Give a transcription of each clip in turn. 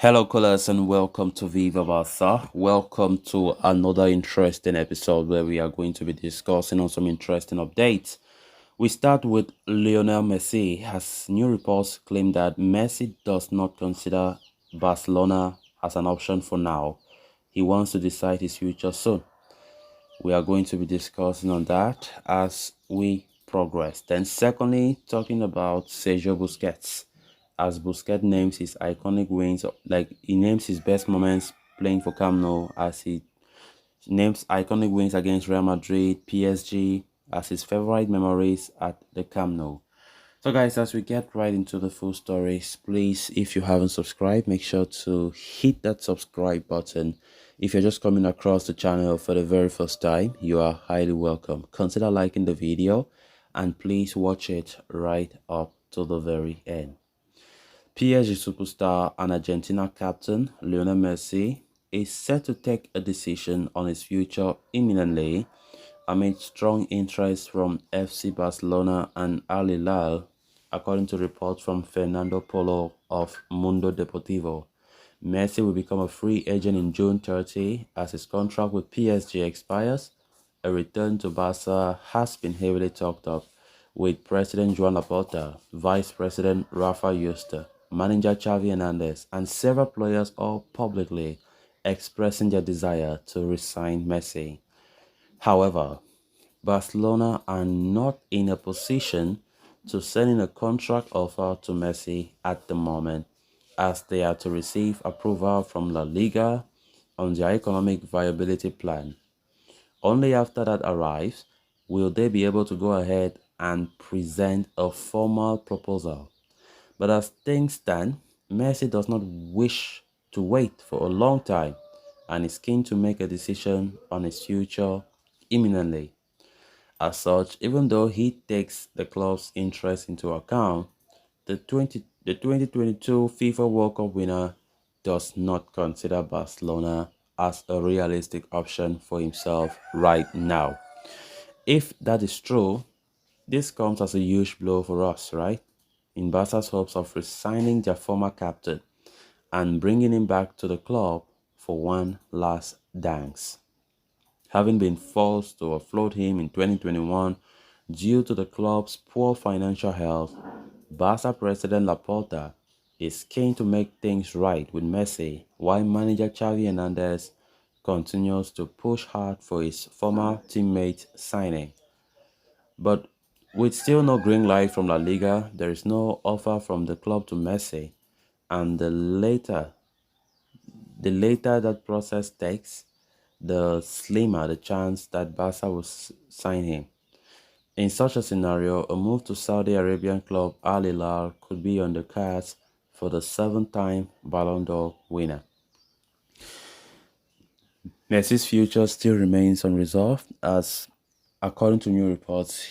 Hello, callers, and welcome to Viva Barca. Welcome to another interesting episode where we are going to be discussing on some interesting updates. We start with Lionel Messi, as new reports claim that Messi does not consider Barcelona as an option for now. He wants to decide his future soon. We are going to be discussing on that as we progress. Then, secondly, talking about Sergio Busquets, as Busquets names his iconic wins, like he names his best moments playing for Camp Nou, as he names iconic wins against Real Madrid, PSG, as his favorite memories at the Camp Nou. So guys, as we get right into the full stories, please, if you haven't subscribed, make sure to hit that subscribe button. If you're just coming across the channel for the very first time, you are highly welcome. Consider liking the video and please watch it right up to the very end. PSG superstar and Argentina captain Lionel Messi is set to take a decision on his future imminently amid strong interest from FC Barcelona and Al Hilal, according to reports from Fernando Polo of Mundo Deportivo. Messi will become a free agent in June 30 as his contract with PSG expires. A return to Barca has been heavily talked up, with President Joan Laporta, Vice President Rafa Yuste, manager Xavi Hernandez, and several players all publicly expressing their desire to resign Messi. However, Barcelona are not in a position to send in a contract offer to Messi at the moment, as they are to receive approval from La Liga on their economic viability plan. Only after that arrives will they be able to go ahead and present a formal proposal. But as things stand, Messi does not wish to wait for a long time and is keen to make a decision on his future imminently. As such, even though he takes the club's interest into account, the 2022 FIFA World Cup winner does not consider Barcelona as a realistic option for himself right now. If that is true, this comes as a huge blow for us, right? In Barca's hopes of resigning their former captain and bringing him back to the club for one last dance. Having been forced to offload him in 2021 due to the club's poor financial health, Barca president Laporta is keen to make things right with Messi, while manager Xavi Hernandez continues to push hard for his former teammate signing. But with still no green light from La Liga, there is no offer from the club to Messi, and the later that process takes, the slimmer the chance that Barca will sign him. In such a scenario, a move to Saudi Arabian club Al Hilal could be on the cards for the seven-time Ballon d'Or winner. Messi's future still remains unresolved, as according to new reports,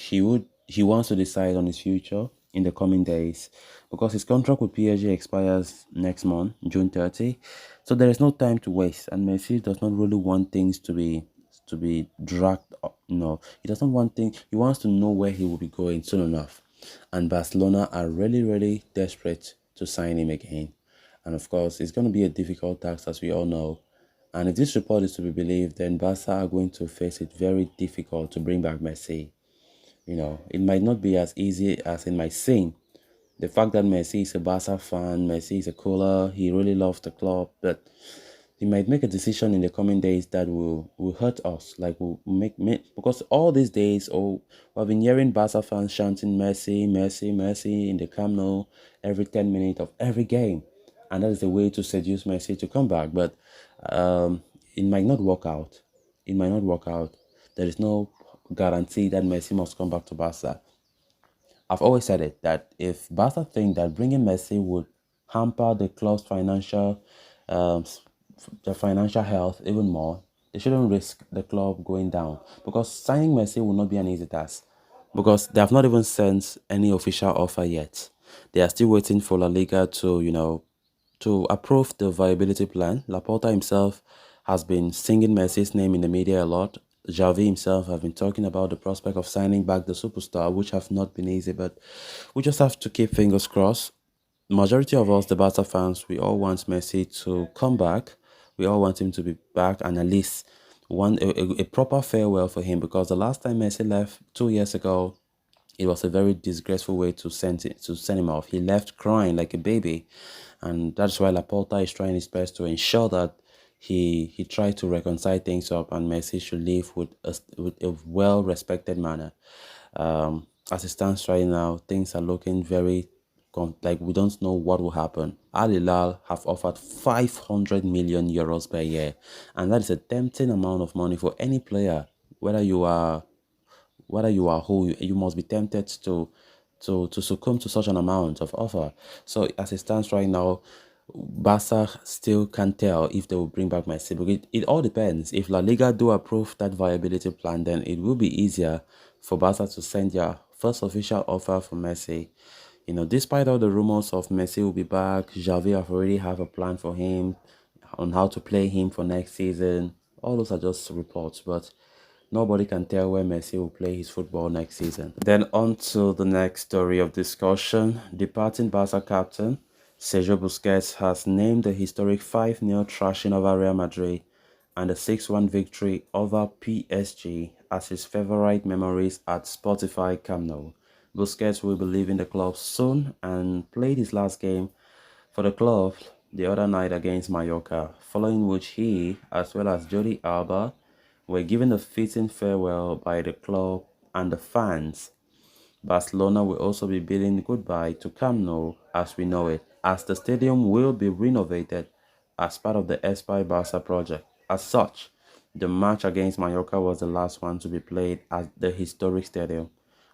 he wants to decide on his future in the coming days because his contract with PSG expires next month, June 30. So there is no time to waste, and Messi does not really want things to be dragged up. No, he doesn't want things. He wants to know where he will be going soon enough, and Barcelona are really, really desperate to sign him again. And of course, it's going to be a difficult task, as we all know. And if this report is to be believed, then Barca are going to face it very difficult to bring back Messi. It might not be as easy as it might seem. The fact that Messi is a Barca fan, Messi is a cooler, he really loves the club, but he might make a decision in the coming days that will hurt us. Like will make because all these days, we've been hearing Barca fans chanting Messi, Messi, Messi in the Camp Nou every 10 minutes of every game, and that is the way to seduce Messi to come back. But it might not work out. It might not work out. There is no guarantee that Messi must come back to Barca. I've always said it that if Barca think that bringing Messi would hamper the club's um, financial health even more, they shouldn't risk the club going down, because signing Messi will not be an easy task, because they have not even sent any official offer yet. They are still waiting for La Liga to approve the viability plan. Laporta himself has been singing Messi's name in the media a lot. Xavi himself have been talking about the prospect of signing back the superstar, which have not been easy, but we just have to keep fingers crossed. majority of us, the Barca fans, we all want Messi to come back. We all want him to be back and at least a proper farewell for him, because the last time Messi left 2 years ago, it was a very disgraceful way to send him off. He left crying like a baby, and that's why Laporta is trying his best to ensure that he tried to reconcile things up, and Messi should leave with a well respected manner. As it stands right now, things are looking very like we don't know what will happen. Al Hilal have offered 500 million euros per year, and that is a tempting amount of money for any player, whether you are who, you must be tempted to succumb to such an amount of offer. So as it stands right now, Barca still can't tell if they will bring back Messi. But it all depends. If La Liga do approve that viability plan, then it will be easier for Barca to send their first official offer for Messi. Despite all the rumors of Messi will be back, Xavi have already have a plan for him on how to play him for next season. All those are just reports, but nobody can tell where Messi will play his football next season. Then on to the next story of discussion. Departing Barca captain Sergio Busquets has named the historic 5-0 thrashing over Real Madrid and a 6-1 victory over PSG as his favorite memories at Spotify Camp Nou. Busquets will be leaving the club soon and played his last game for the club the other night against Mallorca, following which he, as well as Jordi Alba, were given a fitting farewell by the club and the fans. Barcelona will also be bidding goodbye to Camp Nou as we know it, as the stadium will be renovated as part of the Espai Barca project. As such, the match against Mallorca was the last one to be played at the historic stadium,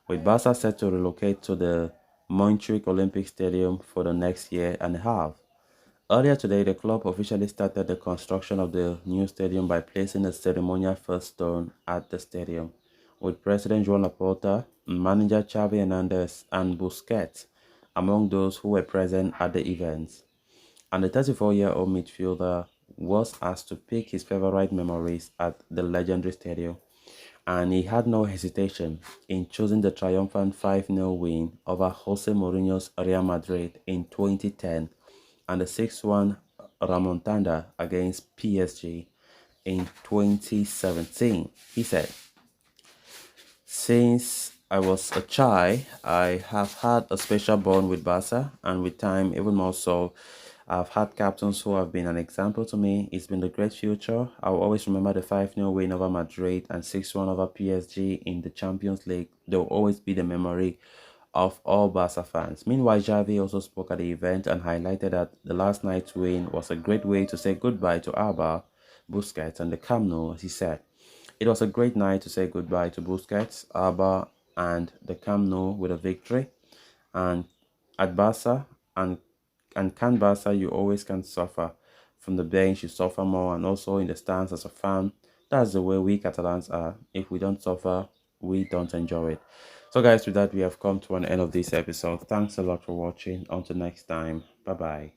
with Barca set to relocate to the Montjuic Olympic Stadium for the next year and a half. Earlier today, the club officially started the construction of the new stadium by placing a ceremonial first stone at the stadium, with President Joan Laporta, manager Xavi Hernandez, and Busquets among those who were present at the event. And the 34-year-old midfielder was asked to pick his favorite memories at the legendary stadium, and he had no hesitation in choosing the triumphant 5-0 win over Jose Mourinho's Real Madrid in 2010 and the 6-1 remontada against PSG in 2017. He said, "Since I was a child, I have had a special bond with Barca, and with time, even more so. I've had captains who have been an example to me. It's been a great future. I will always remember the 5-0 win over Madrid and 6-1 over PSG in the Champions League. They will always be the memory of all Barca fans." Meanwhile, Xavi also spoke at the event and highlighted that the last night's win was a great way to say goodbye to Alba, Busquets, and the Camp Nou, as he said. "It was a great night to say goodbye to Busquets, Alba, and the Camp Nou with a victory. And at Barca and can Barca, you always can suffer. From the bench, you suffer more, and also in the stands as a fan. That's the way we Catalans are. If we don't suffer, we don't enjoy it." So, guys, with that, we have come to an end of this episode. Thanks a lot for watching. Until next time, bye bye.